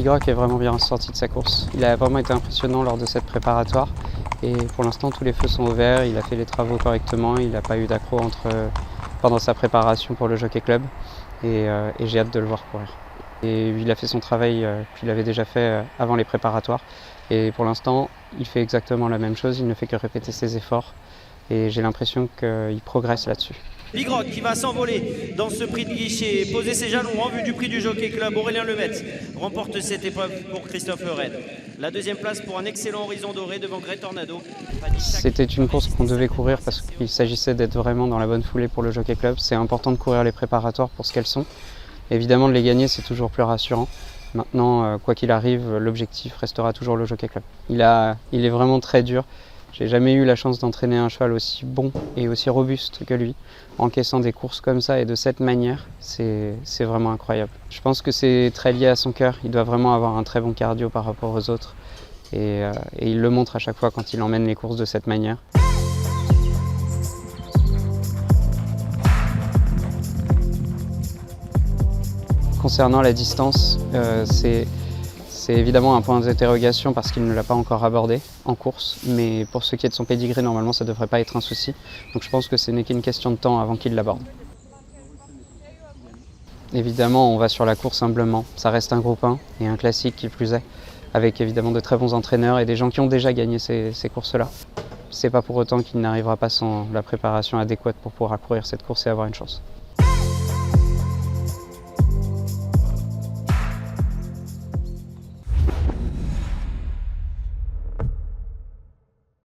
Groc est vraiment bien sorti de sa course. Il a vraiment été impressionnant lors de cette préparatoire. Et pour l'instant, tous les feux sont ouverts. Il a fait les travaux correctement. Il n'a pas eu d'accro pendant sa préparation pour le Jockey Club. Et j'ai hâte de le voir courir. Et il a fait son travail qu'il avait déjà fait avant les préparatoires. Et pour l'instant, il fait exactement la même chose. Il ne fait que répéter ses efforts. Et j'ai l'impression qu'il progresse là-dessus. Big Rock qui va s'envoler dans ce prix de guichet, poser ses jalons en vue du prix du Jockey Club. Aurélien Lemaitre remporte cette épreuve pour Christophe Red. La deuxième place pour un excellent Horizon Doré devant Grey Tornado. C'était une course qu'on devait courir parce qu'il s'agissait d'être vraiment dans la bonne foulée pour le Jockey Club. C'est important de courir les préparatoires pour ce qu'elles sont. Évidemment, de les gagner, c'est toujours plus rassurant. Maintenant, quoi qu'il arrive, l'objectif restera toujours le Jockey Club. Il est vraiment très dur. J'ai jamais eu la chance d'entraîner un cheval aussi bon et aussi robuste que lui. Encaissant des courses comme ça et de cette manière, c'est vraiment incroyable. Je pense que c'est très lié à son cœur. Il doit vraiment avoir un très bon cardio par rapport aux autres. Et il le montre à chaque fois quand il emmène les courses de cette manière. Concernant la distance, c'est évidemment un point d'interrogation parce qu'il ne l'a pas encore abordé en course, mais pour ce qui est de son pédigré, normalement ça ne devrait pas être un souci. Donc je pense que ce n'est qu'une question de temps avant qu'il l'aborde. Évidemment, on va sur la course humblement. Ça reste un groupe 1 et un classique qui plus est, avec évidemment de très bons entraîneurs et des gens qui ont déjà gagné ces courses-là. C'est pas pour autant qu'il n'arrivera pas sans la préparation adéquate pour pouvoir courir cette course et avoir une chance.